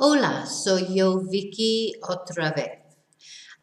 Hola, soy yo, Vicky, otra vez.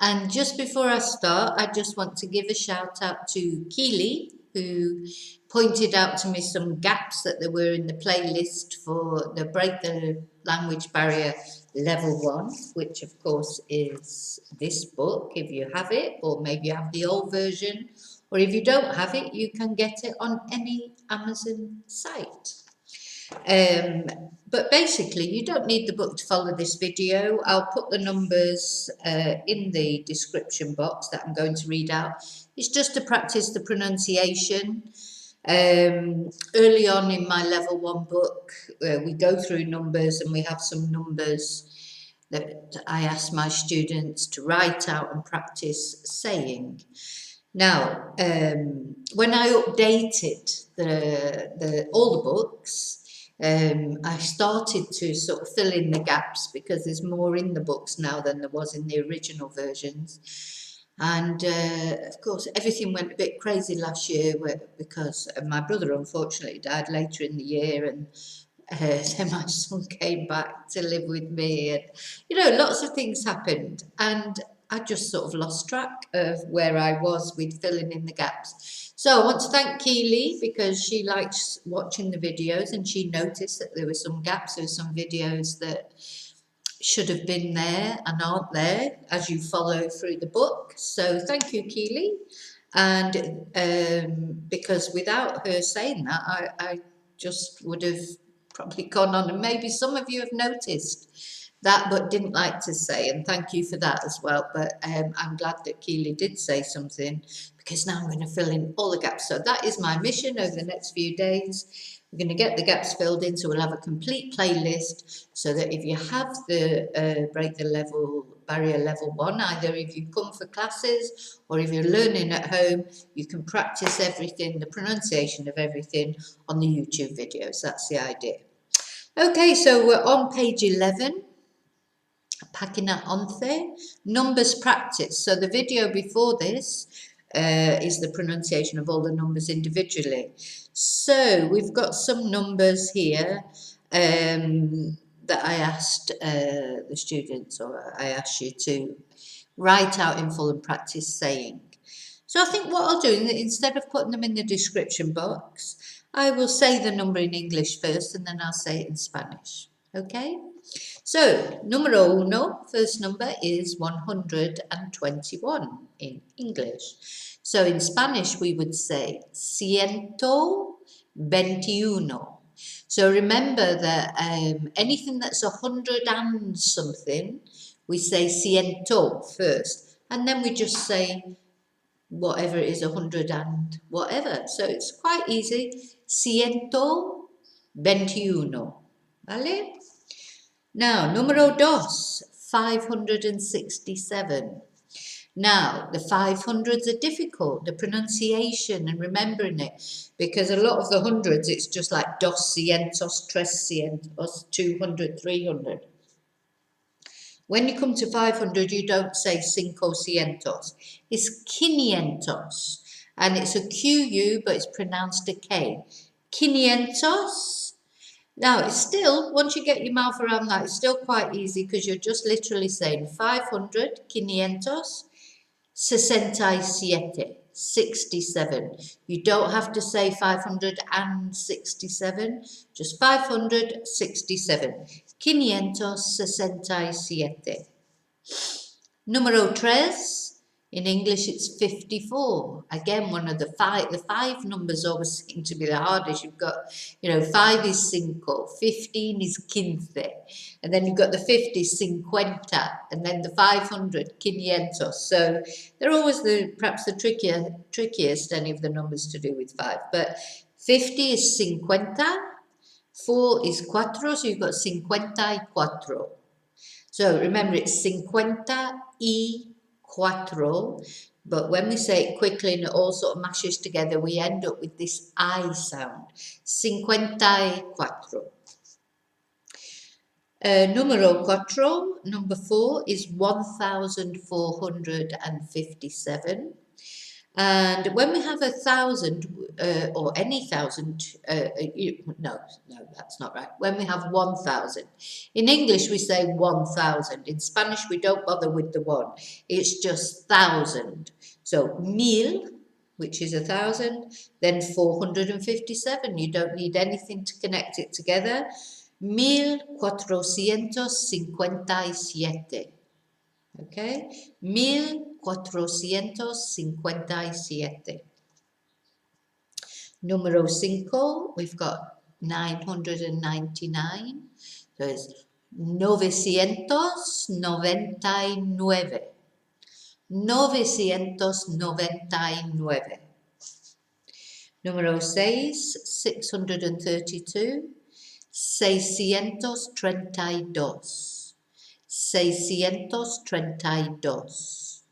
And just before I start, I just want to give a shout out to Keely, who pointed out to me some gaps that there were in the playlist for the Break the Language Barrier Level 1, which of course is this book, if you have it, or maybe you have the old version, or if you don't have it, you can get it on any Amazon site. But basically, you don't need the book to follow this video. I'll put the numbers in the description box that I'm going to read out. It's just to practice the pronunciation. Early on in my level 1 book, we go through numbers and we have some numbers that I ask my students to write out and practice saying. Now, when I updated all the books, I started to sort of fill in the gaps because there's more in the books now than there was in the original versions. And of course, everything went a bit crazy last year because my brother unfortunately died later in the year, and then my son came back to live with me, and lots of things happened, and I just sort of lost track of where I was with filling in the gaps. So I want to thank Keely because she likes watching the videos and she noticed that there were some gaps. There were some videos that should have been there and aren't there as you follow through the book. So thank you, Keely. And because without her saying that, I just would have probably gone on, and maybe some of you have noticed that but didn't like to say, and thank you for that as well. But I'm glad that Keely did say something, because now I'm going to fill in all the gaps. So that is my mission over the next few days. We're going to get the gaps filled in, so we'll have a complete playlist, so that if you have the Break the Level Barrier Level 1, either if you come for classes or if you're learning at home, you can practice everything, the pronunciation of everything on the YouTube videos. That's the idea. Okay, so we're on page 11. Página 11, numbers practice. So the video before this is the pronunciation of all the numbers individually. So we've got some numbers here that I asked the students, or I asked you to write out in full and practice saying. So I think what I'll do, instead of putting them in the description box, I will say the number in English first and then I'll say it in Spanish. Okay? So, numero uno, first number is 121 in English. So in Spanish we would say 121. So remember that anything that's 100 and something, we say ciento first, and then we just say whatever it is, 100 and whatever. So it's quite easy. 121. ¿Vale? Now, numero dos, 567. Now, the 500s are difficult, the pronunciation and remembering it, because a lot of the hundreds, it's just like dos cientos, tres cientos, 200, 300. When you come to 500, you don't say cinco cientos. It's quinientos. And it's a QU, but it's pronounced a K. Quinientos. Now, it's still, once you get your mouth around that, it's still quite easy because you're just literally saying 500, quinientos, 67, 67. You don't have to say 567, just 567. 567. Número tres. In English, it's 54. Again, one of the five numbers always seem to be the hardest. You've got, 5 is cinco, 15 is quince, and then you've got the 50, cincuenta, and then the 500, quinientos. So they're always perhaps the trickiest, any of the numbers to do with 5. But 50 is cincuenta, 4 is cuatro, so you've got cincuenta y cuatro. So remember, it's cincuenta y cuatro, but when we say it quickly and it all sort of mashes together, we end up with this I sound. 54. Numero cuatro, number 4, is 1457. And when we have 1,000 or any thousand, no, that's not right. When we have 1,000, in English we say 1,000. In Spanish we don't bother with the one. It's just thousand. So mil, which is 1,000, then 457. You don't need anything to connect it together. 1457. Okay, 1457. Número 5, we've got 999. So it's 999. 999. Número 6, 632. 632. 632.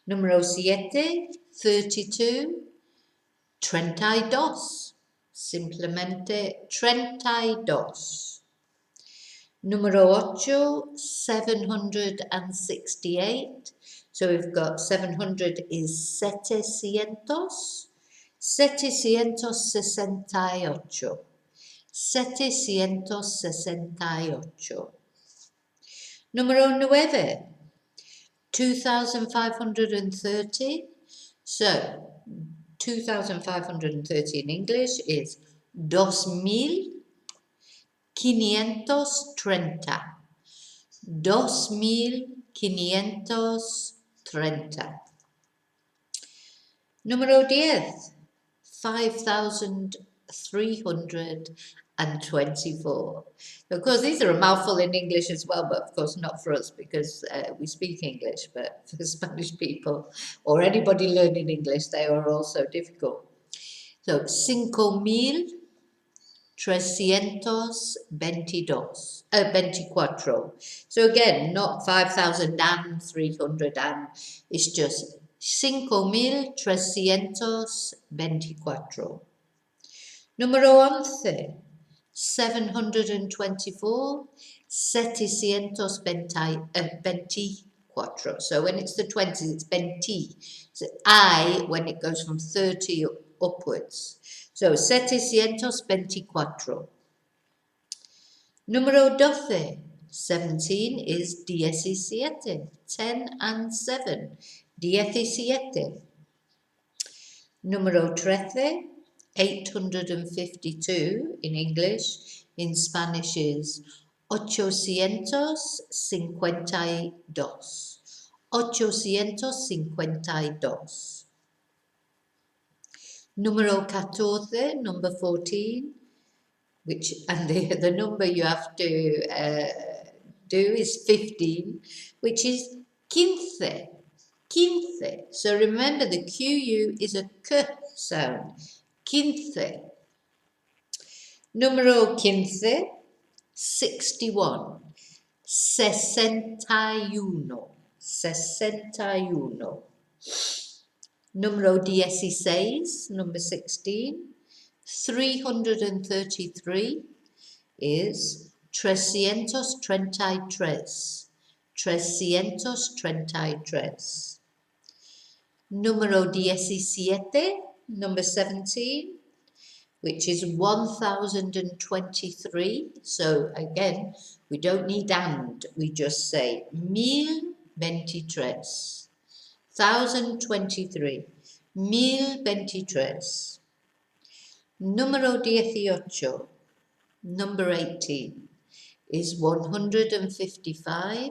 Número 7, 32. 32. Simplemente 32. Número 8, 768. So we've got 700 is 700. 768. 768. Número 9, 2,530. So 2,530 in English is 2,530. 2,530. Número 10, 5,324. Of course, these are a mouthful in English as well, but of course not for us because we speak English, but for Spanish people or anybody learning English, they are also difficult. So, 5,324. So again, not 5,300 and, it's just 5,324. Número 11, 724, 724. So when it's the 20s, it's 20. So I, when it goes from 30 upwards. So 724. Número 12, 17 is 17. 10 and 7. 17. Número 13, 852 in English. In Spanish is 852. 852. Número 14, number 14, which, and the number you have to do is 15, which is 15. 15. So remember the QU is a K sound. 15. Número 15, 61. 61. 61. Número 16, number 16. 333 is 333. 333. Número 17, number 17, which is 1,023. So again, we don't need and, we just say 1023. 1,023. 1023. Número 18, number 18, is 155.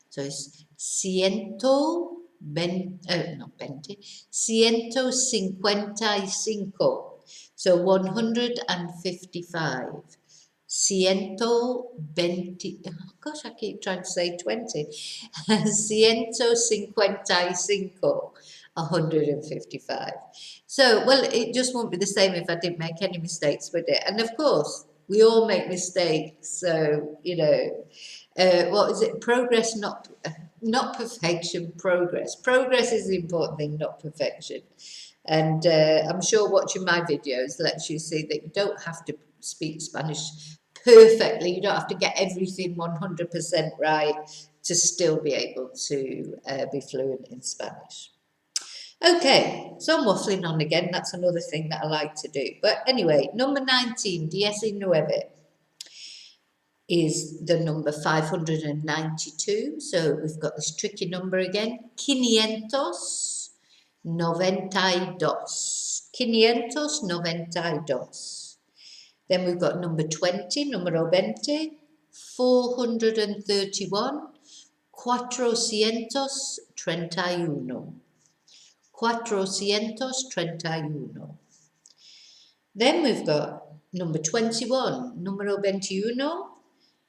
So it's 155. So 155. 120. Oh gosh, I keep trying to say 20. 155. 155. So, well, it just won't be the same if I didn't make any mistakes with it. And of course, we all make mistakes. So, what is it? Progress, not perfection, progress. Progress is the important thing, not perfection. And I'm sure watching my videos lets you see that you don't have to speak Spanish perfectly. You don't have to get everything 100% right to still be able to be fluent in Spanish. Okay, so I'm waffling on again. That's another thing that I like to do. But anyway, number 19, 19, is the number 592. So we've got this tricky number again. 592. 592. Then we've got number 20, numero 20. 431. 431. 431. Then we've got number 21, numero 21,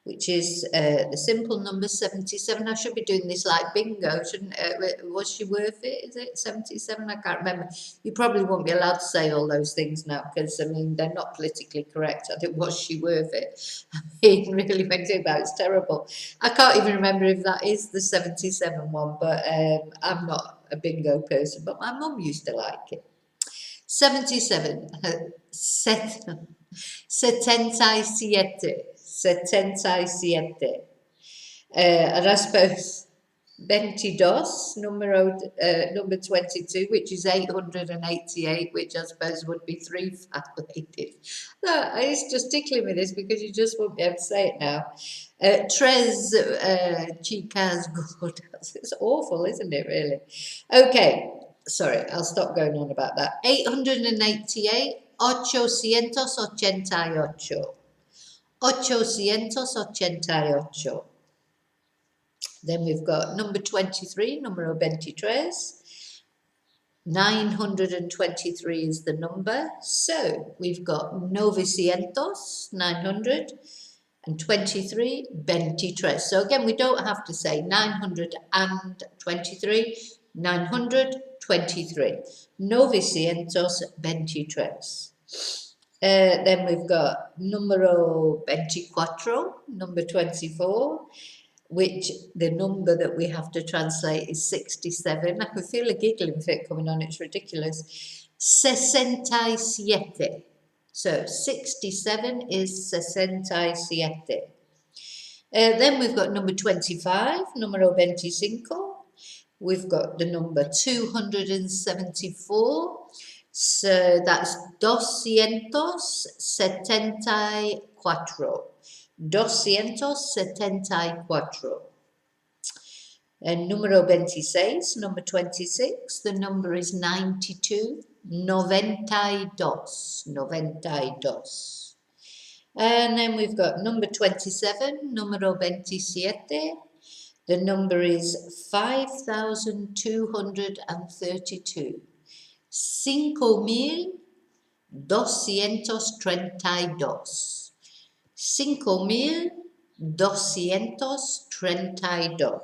which is the simple number 77. I should be doing this like bingo, shouldn't it? Was she worth it? Is it 77? I can't remember. You probably won't be allowed to say all those things now because, I mean, they're not politically correct. I think, was she worth it? I mean, really, when you think about it, it's terrible. I can't even remember if that is the 77 one, but I'm not a bingo person, but my mum used to like it. 77. 77. 77. And I suppose 22, number 22, which is 888, which I suppose would be three fat ladies. No, it's just tickling me this because you just won't be able to say it now. Tres chicas gordas. It's awful, isn't it, really? Okay, sorry, I'll stop going on about that. 888, 888. 888. Then we've got number 23, numero 23. 923 is the number. So we've got 900, 923, 23. So again, we don't have to say 923, 923. 923. Then we've got numero 24, number 24, which the number that we have to translate is 67. I can feel a giggling fit coming on, it's ridiculous. 67. So 67 is 67. Then we've got number 25, numero 25. We've got the number 274. So that's 274. 274. And numero 26, number 26, the number is 92. 92. And then we've got number 27, numero 27. The number is 5,232. 5,232. 5,232.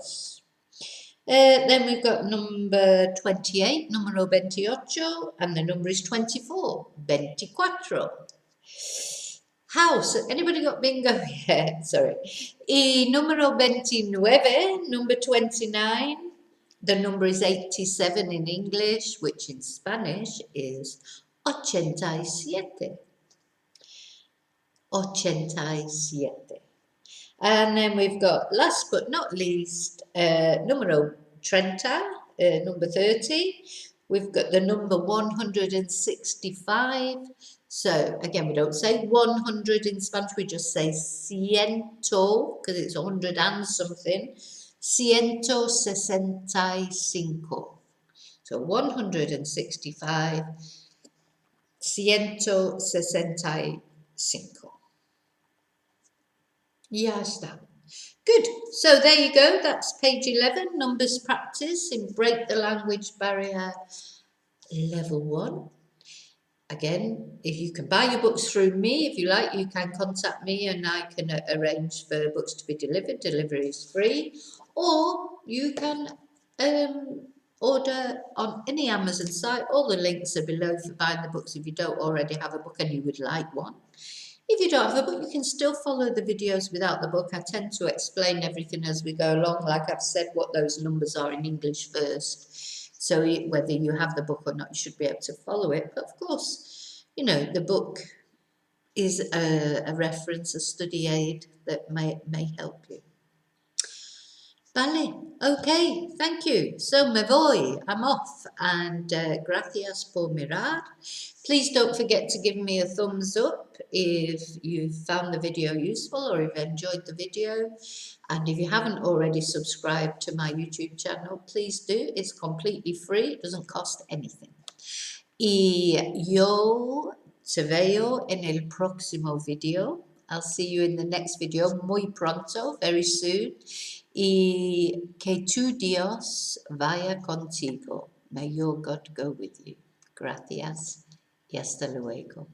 Then we've got number 28, numero 28, and the number is 24. 24. House. Anybody got bingo? Yeah, sorry. Y numero 29, number 29. The number is 87 in English, which in Spanish is 87. 87. And then we've got, last but not least, numero 30, number 30. We've got the number 165. So again, we don't say 100 in Spanish, we just say ciento, because it's 100 and something. 165. So 165. 165. Ya está. Good. So there you go. That's page 11, numbers practice in Break the Language Barrier Level 1. Again, if you can buy your books through me, if you like, you can contact me and I can arrange for books to be delivered. Delivery is free. Or you can order on any Amazon site. All the links are below for buying the books if you don't already have a book and you would like one. If you don't have a book, you can still follow the videos without the book. I tend to explain everything as we go along, like I've said, what those numbers are in English first. So whether you have the book or not, you should be able to follow it. But of course, you know, the book is a reference, a study aid that may help you. Vale, okay, thank you. So me voy, I'm off, and gracias por mirar. Please don't forget to give me a thumbs up if you found the video useful or if you enjoyed the video. And if you haven't already subscribed to my YouTube channel, please do. It's completely free, it doesn't cost anything. Y yo te veo en el próximo video. I'll see you in the next video muy pronto, very soon. Y que tu Dios vaya contigo. May your God go with you. Gracias y hasta luego.